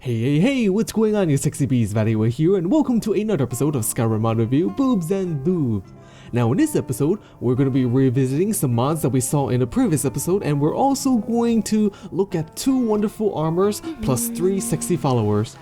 Hey, what's going on you sexy bees, VatiWah here, and welcome to another episode of Skyrim mod review, Boobs and Lubes. Now in this episode, we're going to be revisiting some mods that we saw in the previous episode, and we're also going to look at 2 wonderful armors plus 3 sexy followers.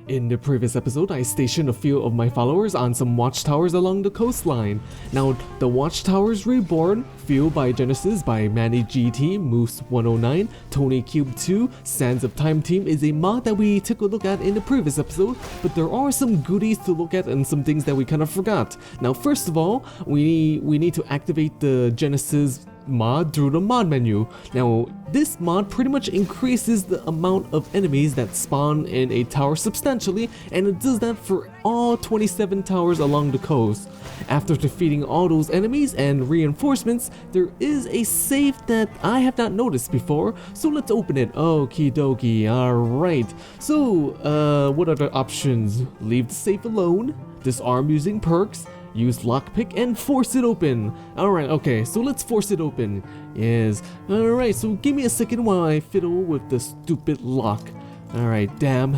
In the previous episode, I stationed a few of my followers on some watchtowers along the coastline. Now, the WatchTowers Reborn, fueled by Genesis by mannygt, Moose109, TonyCube2, Sands of Time Team is a mod that we took a look at in the previous episode, but there are some goodies to look at and some things that we kind of forgot. Now, first of all, we need to activate the Genesis mod through the mod menu. Now this mod pretty much increases the amount of enemies that spawn in a tower substantially, and it does that for all 27 towers along the coast. After defeating all those enemies and reinforcements, there is a safe that I have not noticed before, so let's open it. Okie dokie, alright. So what are the options? Leave the safe alone, disarm using perks, use lockpick, and force it open. Alright, okay, so let's force it open. Yes. Alright, so give me a second while I fiddle with the stupid lock. Alright, damn.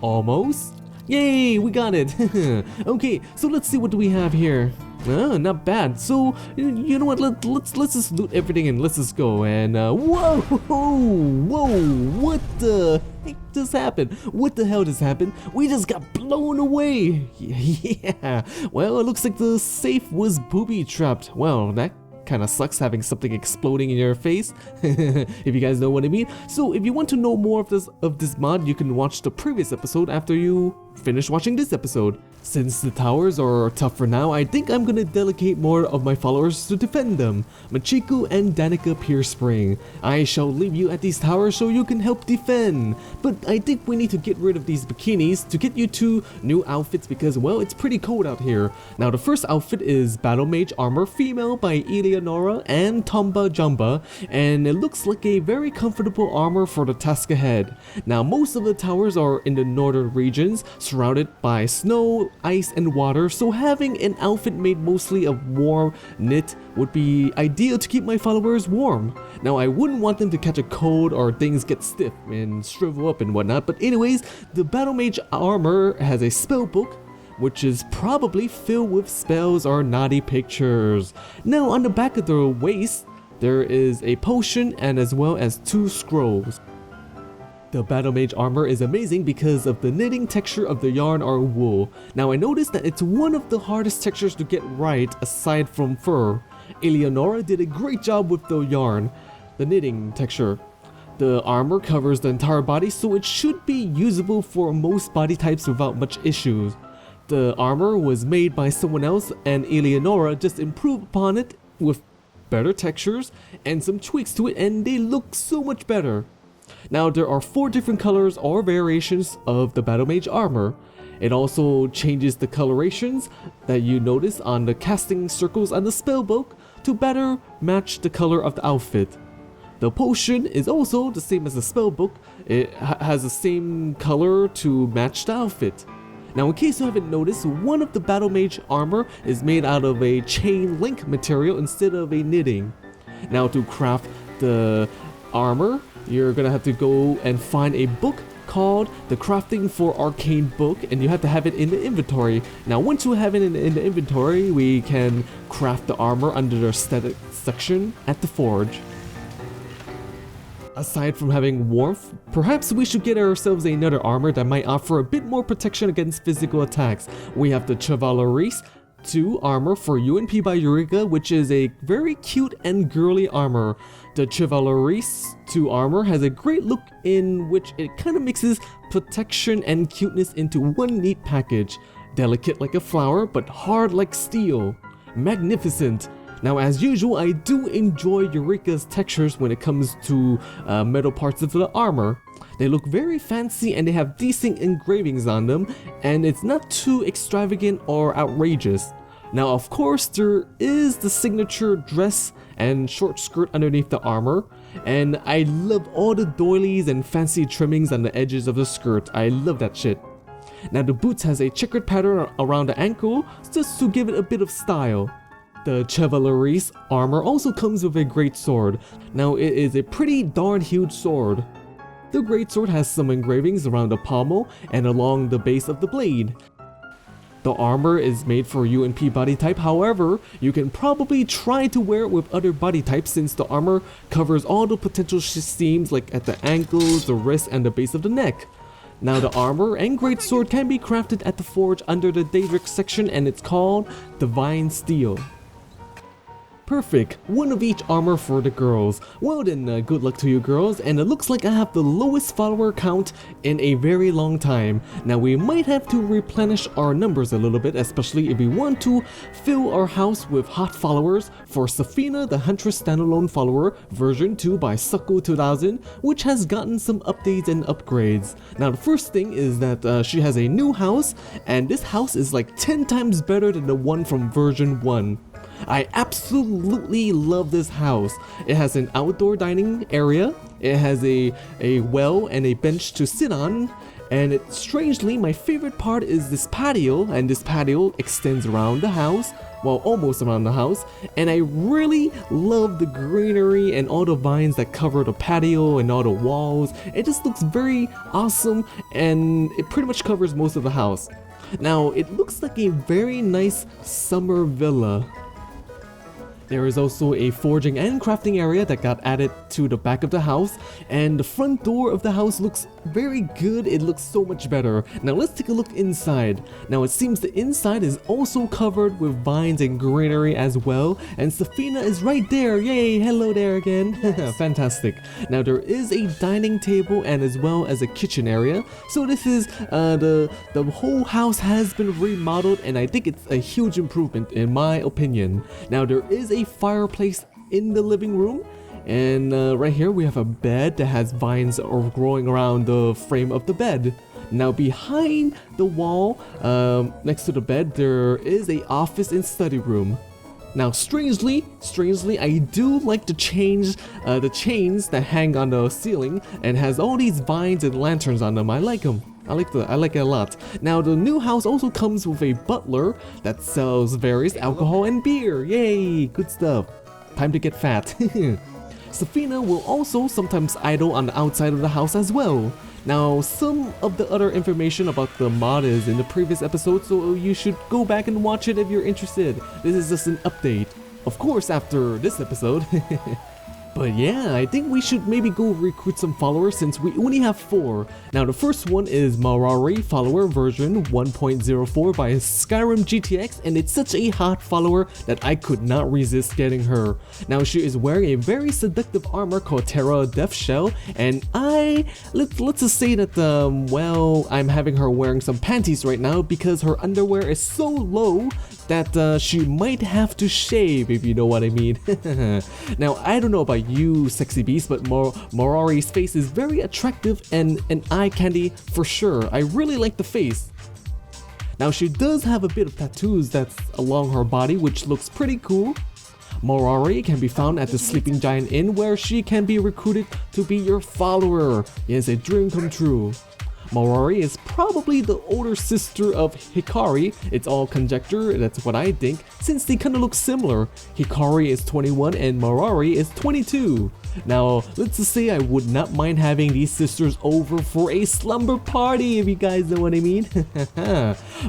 Almost? Yay, we got it. Okay, so let's see what do we have here. Not bad. So you know what? Let's just loot everything and let's just go. And whoa, what the heck just happened? What the hell just happened? We just got blown away. Yeah. Well, it looks like the safe was booby trapped. Well, that kind of sucks having something exploding in your face, if you guys know what I mean. So if you want to know more of this mod, you can watch the previous episode after you finish watching this episode. Since the towers are tough for now, I think I'm gonna delegate more of my followers to defend them. Machiko and Danica Pierspring. I shall leave you at these towers so you can help defend. But I think we need to get rid of these bikinis to get you 2 new outfits because, well, it's pretty cold out here. Now the first outfit is Battlemage Armor Female by Elianora and tumbajamba, and it looks like a very comfortable armor for the task ahead. Now most of the towers are in the northern regions, surrounded by snow, ice, and water, so having an outfit made mostly of warm knit would be ideal to keep my followers warm. Now I wouldn't want them to catch a cold or things get stiff and shrivel up and whatnot, but anyways, the Battlemage armor has a spell book, which is probably filled with spells or naughty pictures. Now on the back of the waist, there is a potion and as well as 2 scrolls. The Battlemage armor is amazing because of the knitting texture of the yarn or wool. Now I noticed that it's one of the hardest textures to get right aside from fur. Elianora did a great job with the yarn, the knitting texture. The armor covers the entire body, so it should be usable for most body types without much issues. The armor was made by someone else and Elianora just improved upon it with better textures and some tweaks to it, and they look so much better. Now there are 4 different colors or variations of the Battlemage armor. It also changes the colorations that you notice on the casting circles on the spellbook to better match the color of the outfit. The potion is also the same as the spellbook. It has the same color to match the outfit. Now in case you haven't noticed, one of the Battlemage armor is made out of a chain link material instead of a knitting. Now to craft the armor, you're gonna have to go and find a book called the Crafting for Arcane book, and you have to have it in the inventory. Now once you have it in the inventory, we can craft the armor under the aesthetic section at the forge. Aside from having warmth, perhaps we should get ourselves another armor that might offer a bit more protection against physical attacks. We have the Chevaleresse II Armor for UNP by Yurica, which is a very cute and girly armor. The Chevaleresse II Armor has a great look in which it kind of mixes protection and cuteness into one neat package. Delicate like a flower, but hard like steel. Magnificent. Now as usual, I do enjoy Yurica's textures when it comes to metal parts of the armor. They look very fancy and they have decent engravings on them, and it's not too extravagant or outrageous. Now of course there is the signature dress and short skirt underneath the armor, and I love all the doilies and fancy trimmings on the edges of the skirt. I love that shit. Now the boots has a checkered pattern around the ankle just to give it a bit of style. The Chevaleresse Armor also comes with a great sword. Now it is a pretty darn huge sword. The great sword has some engravings around the pommel and along the base of the blade. The armor is made for UNP body type, however, you can probably try to wear it with other body types since the armor covers all the potential seams like at the ankles, the wrist, and the base of the neck. Now the armor and great sword can be crafted at the forge under the Daedric section and it's called Divine Steel. Perfect, one of each armor for the girls. Well then, good luck to you girls, and it looks like I have the lowest follower count in a very long time. Now we might have to replenish our numbers a little bit, especially if we want to fill our house with hot followers for Sephina, the Huntress Standalone follower, version 2 by Sucko 2000, which has gotten some updates and upgrades. Now the first thing is that she has a new house, and this house is like 10 times better than the one from version 1. I absolutely love this house. It has an outdoor dining area, it has a well and a bench to sit on, and strangely my favorite part is this patio, and this patio extends around the house, well almost around the house, and I really love the greenery and all the vines that cover the patio and all the walls. It just looks very awesome and it pretty much covers most of the house. Now it looks like a very nice summer villa. There is also a forging and crafting area that got added to the back of the house, and the front door of the house looks very good. It looks so much better. Now let's take a look inside. Now it seems the inside is also covered with vines and greenery as well, and Sephina is right there. Yay, hello there again. Fantastic. Now there is a dining table and as well as a kitchen area. So this is the whole house has been remodeled, and I think it's a huge improvement in my opinion. Now there is a fireplace in the living room, and right here we have a bed that has vines growing around the frame of the bed. Now behind the wall next to the bed there is a office and study room. Now strangely I do like the chains that hang on the ceiling and has all these vines and lanterns on them. I like them. I like it a lot. Now the new house also comes with a butler that sells various alcohol and beer. Yay, good stuff. Time to get fat. Sephina will also sometimes idle on the outside of the house as well. Now some of the other information about the mod is in the previous episode, so you should go back and watch it if you're interested. This is just an update. Of course after this episode. But yeah, I think we should maybe go recruit some followers since we only have 4. Now the first one is Mawari follower version 1.04 by SkyrimGTX, and it's such a hot follower that I could not resist getting her. Now she is wearing a very seductive armor called Terra Death Shell, and let's just say that well, I'm having her wearing some panties right now because her underwear is so low that she might have to shave, if you know what I mean. Now I don't know about you sexy beast, but Mawari's face is very attractive and an eye candy for sure. I really like the face. Now she does have a bit of tattoos that's along her body, which looks pretty cool. Mowari can be found at the Sleeping Giant Inn, where she can be recruited to be your follower. Yes, a dream come true. Mawari is probably the older sister of Hikari. It's all conjecture, that's what I think, since they kinda look similar. Hikari is 21 and Mawari is 22. Now, let's just say I would not mind having these sisters over for a slumber party, if you guys know what I mean.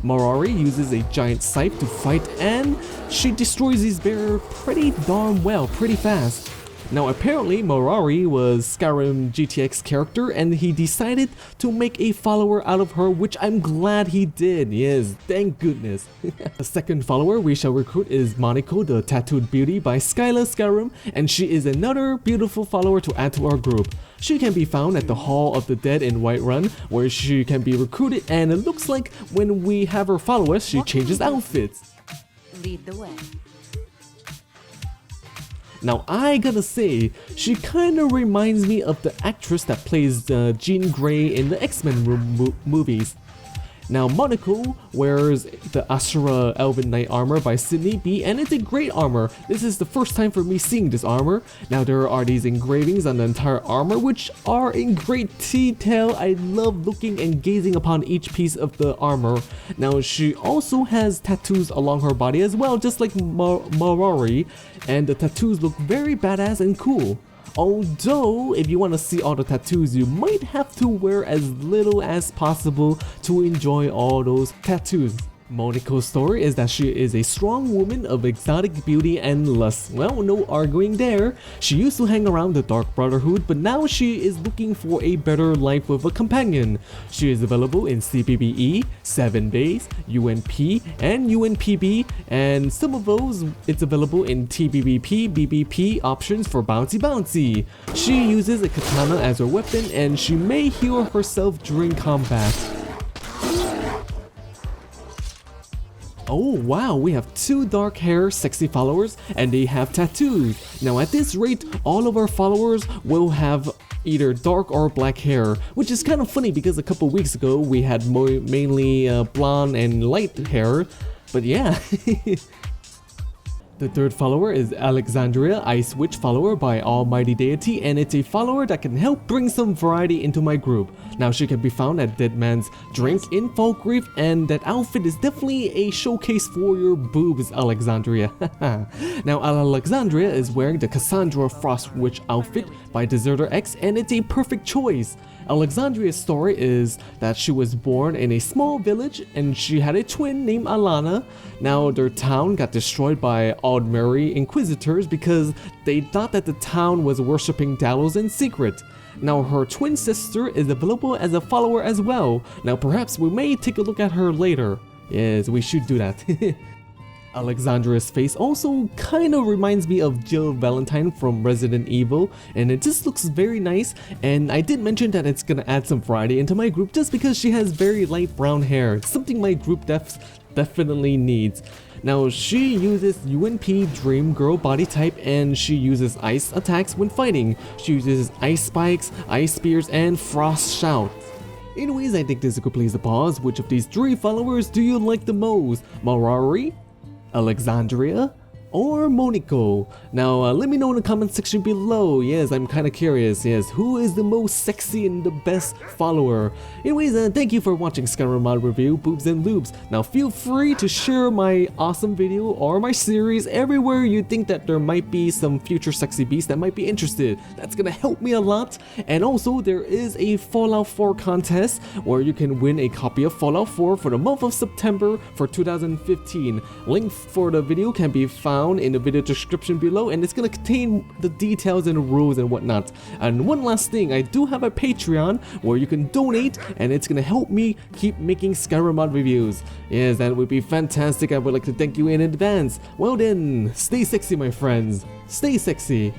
Mawari uses a giant scythe to fight, and she destroys these bears pretty darn well, pretty fast. Now apparently Mowari was SkyrimGTX character and he decided to make a follower out of her, which I'm glad he did. Yes, thank goodness. The second follower we shall recruit is Moniko, the Tattooed Beauty by SkylaSkyrim, and she is another beautiful follower to add to our group. She can be found at the Hall of the Dead in Whiterun, where she can be recruited, and it looks like when we have her follow us, she changes outfits. Lead the way. Now I gotta say, she kinda reminds me of the actress that plays Jean Grey in the X-Men movies. Now Moniko wears the Asura Elven Knight armor by Sydney B, and it's a great armor. This is the first time for me seeing this armor. Now there are these engravings on the entire armor which are in great detail. I love looking and gazing upon each piece of the armor. Now she also has tattoos along her body as well, just like Mawari, and the tattoos look very badass and cool. Although, if you want to see all the tattoos, you might have to wear as little as possible to enjoy all those tattoos. Moniko's story is that she is a strong woman of exotic beauty and lust. Well, no arguing there. She used to hang around the Dark Brotherhood, but now she is looking for a better life with a companion. She is available in CBBE, 7 days, UNP, and UNPB, and some of those it's available in TBBP, BBP options for Bouncy. She uses a katana as her weapon, and she may heal herself during combat. Oh wow, we have 2 dark hair sexy followers and they have tattoos. Now at this rate, all of our followers will have either dark or black hair, which is kind of funny because a couple weeks ago we had mainly blonde and light hair, but yeah. The third follower is Alexandria-Ice Witch follower by Almighty Deity, and it's a follower that can help bring some variety into my group. Now she can be found at Dead Man's Drink in Falkreath, and that outfit is definitely a showcase for your boobs, Alexandria. Now Alexandria is wearing the Cassandra Frost Witch outfit by Deserter X, and it's a perfect choice. Alexandria's story is that she was born in a small village and she had a twin named Alana. Now their town got destroyed by Aldmeri Inquisitors because they thought that the town was worshipping Dalos in secret. Now her twin sister is available as a follower as well. Now perhaps we may take a look at her later. Yes, we should do that. Alexandra's face also kind of reminds me of Jill Valentine from Resident Evil, and it just looks very nice. And I did mention that it's gonna add some variety into my group just because she has very light brown hair. It's something my group definitely needs. Now she uses UNP Dream Girl body type, and she uses ice attacks when fighting. She uses ice spikes, ice spears, and frost shout. Anyways, I think this is a good place to pause. Which of these 3 followers do you like the most? Mawari, Alexandria, or Moniko? Now let me know in the comment section below. Yes, I'm kind of curious. Yes, who is the most sexy and the best follower? Anyways, thank you for watching Skyrim mod review Boobs and Lubes. Now feel free to share my awesome video or my series everywhere you think that there might be some future sexy beasts that might be interested. That's gonna help me a lot. And also there is a Fallout 4 contest where you can win a copy of Fallout 4 for the month of September for 2015. Link for the video can be found in the video description below, and it's gonna contain the details and rules and whatnot. And one last thing, I do have a Patreon where you can donate, and it's gonna help me keep making Skyrim mod reviews. Yes, that would be fantastic. I would like to thank you in advance. Well then, stay sexy my friends. Stay sexy.